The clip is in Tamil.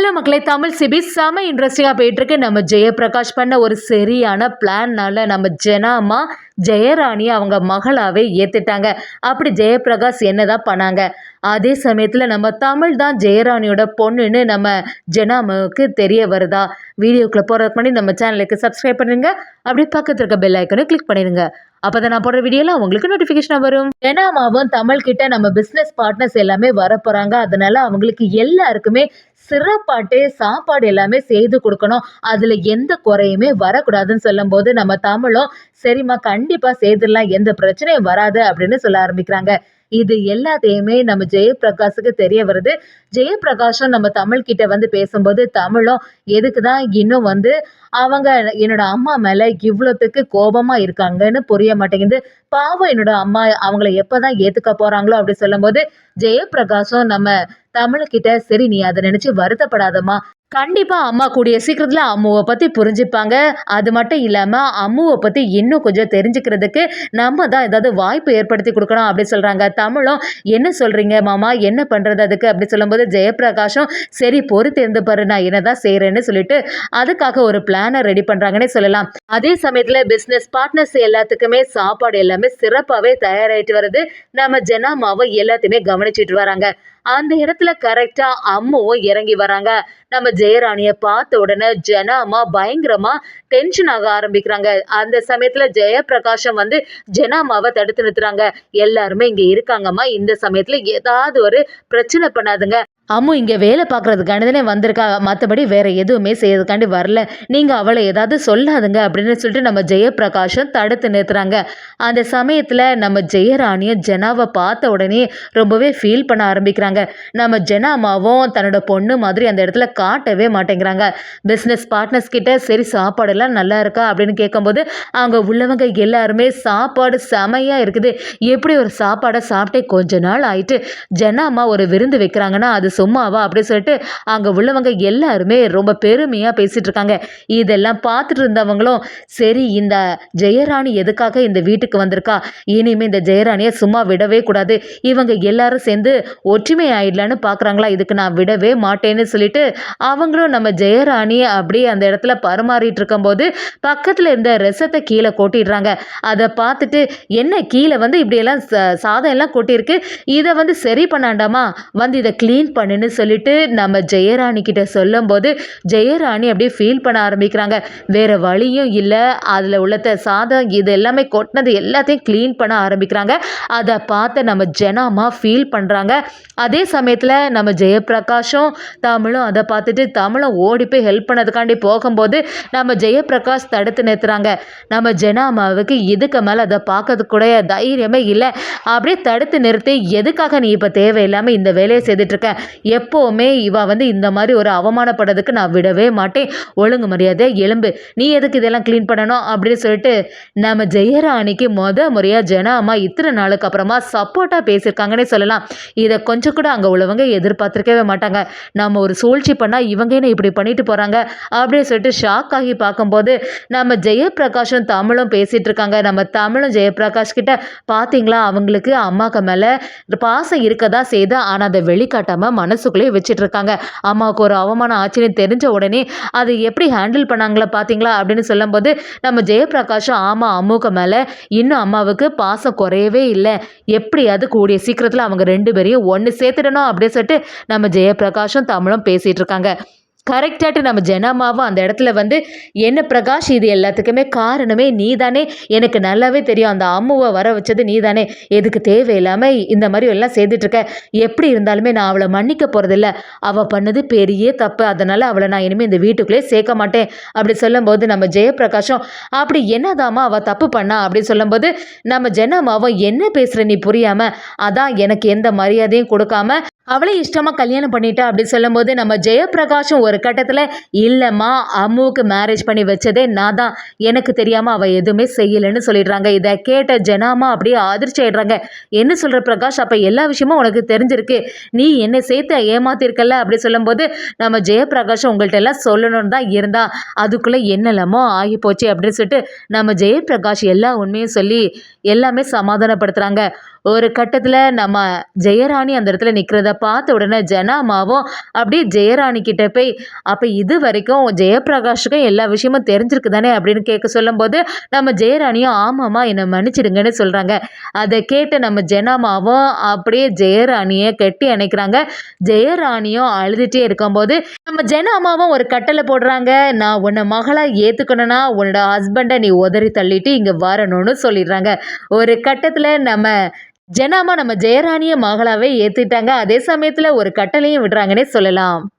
ஹலோ மக்களே, தமிழ் சிபி செம இன்ட்ரெஸ்டிங்காக போயிட்டுருக்கு. நம்ம ஜெயபிரகாஷ் பண்ண ஒரு சரியான பிளான்னால நம்ம ஜனாமா ஜெயராணி அவங்க மகளாவே ஏற்றுட்டாங்க. அப்படி ஜெயபிரகாஷ் என்னதான் பண்ணாங்க? அதே சமயத்தில் நம்ம தமிழ் தான் ஜெயராணியோட பொண்ணுன்னு நம்ம ஜனாமாவுக்கு தெரிய வருதா? வீடியோக்குள்ளே போகிறதுக்கு முன்னாடி நம்ம சேனலுக்கு சப்ஸ்கிரைப் பண்ணுங்க. அப்படியே பக்கத்தில் இருக்க பெல் ஐக்கனை கிளிக் பண்ணிடுங்க. அப்போதான் நான் போடுற வீடியோலாம் உங்களுக்கு நோட்டிஃபிகேஷனாக வரும். ஜனாமாவும் தமிழ்கிட்ட நம்ம பிஸ்னஸ் பார்ட்னர்ஸ் எல்லாமே வரப்போகிறாங்க. அதனால அவங்களுக்கு எல்லாருக்குமே சிறப்பாட்டு சாப்பாடு எல்லாமே செய்து கொடுக்கணும். அதில் எந்த குறையுமே வரக்கூடாதுன்னு சொல்லும்போது நம்ம தமிழும் சரிம்மா கண்டிப்பாக செய்திடலாம், எந்த பிரச்சனையும் வராது அப்படின்னு சொல்ல ஆரம்பிக்கிறாங்க. இது எல்லாத்தையுமே நம்ம ஜெயபிரகாஷுக்கு தெரிய வருது. ஜெயபிரகாஷும் நம்ம தமிழ்கிட்ட வந்து பேசும்போது தமிழும் எதுக்கு தான் இன்னும் வந்து அவங்க என்னோட அம்மா மேலே இவ்வளோத்துக்கு கோபமாக இருக்காங்கன்னு புரிய மாட்டேங்குது. பாவம் என்னோட அம்மா அவங்கள எப்போதான் ஏற்றுக்க போகிறாங்களோ அப்படி சொல்லும்போது ஜெயபிரகாஷும் நம்ம தமிழ்கிட்ட சரி நீ அதை நினச்சி வருத்தப்படாதம்மா, கண்டிப்பாக அம்மா கூடிய சீக்கிரத்தில் அம்முவை பற்றி புரிஞ்சுப்பாங்க. அது மட்டும் இல்லாமல் அம்முவை பற்றி இன்னும் கொஞ்சம் தெரிஞ்சுக்கிறதுக்கு நம்ம தான் ஏதாவது வாய்ப்பு ஏற்படுத்தி கொடுக்கணும் அப்படி சொல்கிறாங்க. தமிழும் என்ன சொல்கிறீங்க மாமா, என்ன பண்ணுறது அதுக்கு அப்படி சொல்லும்போது ஜெயபிரகாஷும் சரி பொறுத்து இருந்து பாரு, நான் என்ன தான் செய்கிறேன்னு சொல்லிட்டு அதுக்காக ஒரு பிளானை ரெடி பண்ணுறாங்கன்னே சொல்லலாம். அதே சமயத்தில் பிஸ்னஸ் பார்ட்னர்ஸ் எல்லாத்துக்குமே சாப்பாடு எல்லாமே சிறப்பாகவே தயாராகிட்டு வருது. நம்ம ஜனாமாவை எல்லாத்தையுமே கவனிச்சிட்டு வராங்க. அந்த இடத்துல கரெக்டா அம்முவும் இறங்கி வராங்க. நம்ம ஜெயராணியை பார்த்த உடனே ஜனாமா பயங்கரமா டென்ஷன் ஆக ஆரம்பிக்கிறாங்க. அந்த சமயத்துல ஜெயபிரகாஷம் வந்து ஜனாமாவை தடுத்து நிறுத்துறாங்க. எல்லாருமே இங்க இருக்காங்கம்மா, இந்த சமயத்துல ஏதாவது ஒரு பிரச்சனை பண்ணாதுங்க. அம்மு இங்கே வேலை பார்க்குறதுக்கானதுனே வந்திருக்கா, மற்றபடி வேறு எதுவுமே செய்யறதுக்காண்டி வரல, நீங்கள் அவளை ஏதாவது சொல்லாதுங்க அப்படின்னு சொல்லிட்டு நம்ம ஜெயபிரகாஷும் தடுத்து நிறுத்துறாங்க. அந்த சமயத்தில் நம்ம ஜெயராணியும் ஜனாவை பார்த்த உடனே ரொம்பவே ஃபீல் பண்ண ஆரம்பிக்கிறாங்க. நம்ம ஜனாமாவும் தன்னோட பொண்ணு மாதிரி அந்த இடத்துல காட்டவே மாட்டேங்கிறாங்க. பிஸ்னஸ் பார்ட்னர்ஸ் கிட்ட சரி சாப்பாடெல்லாம் நல்லா இருக்கா அப்படின்னு கேட்கும்போது அங்கே உள்ளவங்க எல்லாருமே சாப்பாடு செமையாக இருக்குது, எப்படி ஒரு சாப்பாடை சாப்பிட்டே கொஞ்ச நாள் ஆயிட்டு ஜனாமா ஒரு விருந்து வைக்கிறாங்கன்னா அது சும்மாவா அப்படி சொல்லிட்டு அங்கே உள்ளவங்க எல்லாருமே ரொம்ப பெருமையாக பேசிட்டு இருக்காங்க. இதெல்லாம் பார்த்துட்டு இருந்தவங்களும் சரி இந்த ஜெயராணி எதுக்காக இந்த வீட்டுக்கு வந்திருக்கா, இனிமேல் இந்த ஜெயராணியை சும்மா விடவே கூடாது, இவங்க எல்லாரும் சேர்ந்து ஒற்றுமை ஆயிடலான்னு பார்க்குறாங்களா, இதுக்கு நான் விடவே மாட்டேன்னு சொல்லிட்டு அவங்களும் நம்ம ஜெயராணியை அப்படியே அந்த இடத்துல பரிமாறிட்டு இருக்கும்போது பக்கத்தில் இருந்த ரசத்தை கீழே கொட்டிடுறாங்க. அதை பார்த்துட்டு என்ன கீழே வந்து இப்படியெல்லாம் சாதம் எல்லாம் கொட்டியிருக்கு, இதை வந்து சரி பண்ணாண்டாமா, வந்து இதை க்ளீன் பண்ணுன்னு சொல்லிட்டு நம்ம ஜெயராணி கிட்ட சொல்லும்போது ஜெயராணி அப்படியே ஃபீல் பண்ண ஆரம்பிக்கிறாங்க. வேற வழியும் இல்லை, அதில் உள்ள சாதம் இது எல்லாமே கொட்டினது எல்லாத்தையும் க்ளீன் பண்ண ஆரம்பிக்கிறாங்க. அதை பார்த்து நம்ம ஜனாமா ஃபீல் பண்ணுறாங்க. அதே சமயத்தில் நம்ம ஜெயபிரகாஷும் தமிழும் அதை பார்த்துட்டு தமிழும் ஓடி போய் ஹெல்ப் பண்ணதுக்காண்டி போகும்போது நம்ம ஜெயபிரகாஷ் தடுத்து நிறுத்துறாங்க. நம்ம ஜனாமாவுக்கு இதுக்கு மேலே அதை பார்க்கறதுக்கு கூட தைரியமே இல்லை. அப்படியே தடுத்து நிறுத்தி எதுக்காக நீ இப்போ தேவையில்லாமல் இந்த வேலையை செய்துட்ருக்க, எப்போவுமே இவ வந்து இந்த மாதிரி ஒரு அவமானப்படுறதுக்கு நான் விடவே மாட்டேன், ஒழுங்கு மரியாதை எலும்பு, நீ எதுக்கு இதெல்லாம் க்ளீன் பண்ணணும் அப்படின்னு சொல்லிட்டு நம்ம ஜெயராணிக்கு முறையாக ஜனாமா இத்தனை நாளுக்கு அப்புறமா சப்போர்ட்டாக பேசியிருக்காங்கன்னே சொல்லலாம். இதை கொஞ்சம் கூட அங்கே உள்ளவங்க எதிர்பார்த்துருக்கவே மாட்டாங்க. நம்ம ஒரு சூழ்ச்சி பண்ணால் இவங்க என்ன இப்படி பண்ணிட்டு போகிறாங்க அப்படின்னு சொல்லிட்டு ஷாக் ஆகி பார்க்கும்போது நம்ம ஜெயபிரகாஷும் தமிழும் பேசிகிட்டு இருக்காங்க. நம்ம தமிழும் ஜெயபிரகாஷ் கிட்ட பார்த்தீங்களா அவங்களுக்கு அம்மாவுக்கு மேலே பாசம் இருக்க தான் செய்து, ஆனால் அதை வெளிக்காட்டாமல் மனசுக்குள்ளேயே வச்சுட்டு இருக்காங்க. அம்மாவுக்கு ஒரு அவமானம் ஆச்சுன்னு தெரிஞ்ச உடனே அதை எப்படி ஹேண்டில் பண்ணாங்களா பார்த்தீங்களா அப்படின்னு சொல்லும்போது நம்ம ஜெயபிரகாஷும் ஆமாம் அம்முக்கு மேலே இன்னும் அம்மாவுக்கு பாசம் குறையவே இல்லை, எப்படியாவது கூடிய சீக்கிரத்தில் அவங்க ரெண்டு பேரையும் ஒன்று சேர்த்துடணும் அப்படின்னு சொல்லிட்டு நம்ம ஜெயபிரகாஷும் தமிழும் பேசிகிட்டு இருக்காங்க. கரெக்டாட்டு நம்ம ஜனாமாவும் அந்த இடத்துல வந்து என்ன பிரகாஷ் இது எல்லாத்துக்குமே காரணமே நீ தானே, எனக்கு நல்லாவே தெரியும் அந்த அம்முவை வர வச்சது நீ தானே, எதுக்கு தேவையில்லாமல் இந்த மாதிரி எல்லாம் செய்துட்ருக்க, எப்படி இருந்தாலுமே நான் அவளை மன்னிக்க போகிறதில்ல, அவள் பண்ணது பெரிய தப்பு, அதனால் அவளை நான் இனிமேல் இந்த வீட்டுக்குள்ளே சேர்க்க மாட்டேன் அப்படி சொல்லும்போது நம்ம ஜெயபிரகாஷும் அப்படி என்னதாம்மா அவள் தப்பு பண்ணா அப்படின்னு சொல்லும்போது நம்ம ஜனாமாவும் என்ன பேசுகிற நீ புரியாமல், அதான் எனக்கு எந்த மரியாதையும் கொடுக்காம அவளே இஷ்டமாக கல்யாணம் பண்ணிட்டா அப்படின்னு சொல்லும்போது நம்ம ஜெயபிரகாஷும் ஒரு கட்டத்தில் இல்லைம்மா அம்முவுக்கு மேரேஜ் பண்ணி வச்சதே நான் தான், எனக்கு தெரியாமல் அவள் எதுவுமே செய்யலைன்னு சொல்லிடுறாங்க. இதை கேட்ட ஜனாமா அப்படியே அதிர்ச்சி ஆயிடுறாங்க. என்ன சொல்கிற பிரகாஷ், அப்போ எல்லா விஷயமும் உனக்கு தெரிஞ்சிருக்கு, நீ என்னை சேர்த்து ஏமாத்திருக்கல அப்படி சொல்லும்போது நம்ம ஜெயபிரகாஷும் உங்கள்கிட்ட எல்லாம் சொல்லணும்னு தான் இருந்தா, அதுக்குள்ளே என்னெல்லாமோ ஆகி போச்சு அப்படின்னு சொல்லிட்டு நம்ம ஜெயபிரகாஷ் எல்லா உண்மையும் சொல்லி எல்லாமே சமாதானப்படுத்துகிறாங்க. ஒரு கட்டத்துல நம்ம ஜெயராணி அந்த இடத்துல நிக்கிறத பார்த்த உடனே ஜனாமாவும் அப்படியே ஜெயராணி கிட்ட போய், "அப்ப இதுவரைக்கும் ஜெயப்பிரகாஷுக்கும் எல்லா விஷயமும் தெரிஞ்சிருக்கு தானே?" அப்படின்னு கேட்க சொல்லும்போது, நம்ம ஜெயராணியும், "ஆமாம்மா, என்ன மன்னிச்சிடுங்கன்னு" சொல்றாங்க. அத கேட்ட நம்ம ஜனாமாவும் அப்படியே ஜெயராணிய கட்டி அணைக்கிறாங்க. ஜெயராணியும் அழுதுட்டே இருக்கும்போது, நம்ம ஜனாமாவும் ஒரு கட்டளை போடுறாங்க. "நான் உன்ன மகளா ஏத்துக்கணும்னா, உன்னோட ஹஸ்பண்ட நீ உதறி தள்ளிட்டு இங்க வரணும்னு" சொல்லிடுறாங்க. ஒரு கட்டத்துல நம்ம ஜனாமா நம்ம ஜெயராணிய மகளாவே ஏத்துட்டாங்க. அதே சமயத்துல ஒரு கட்டளையும் விடுறாங்கன்னே சொல்லலாம்.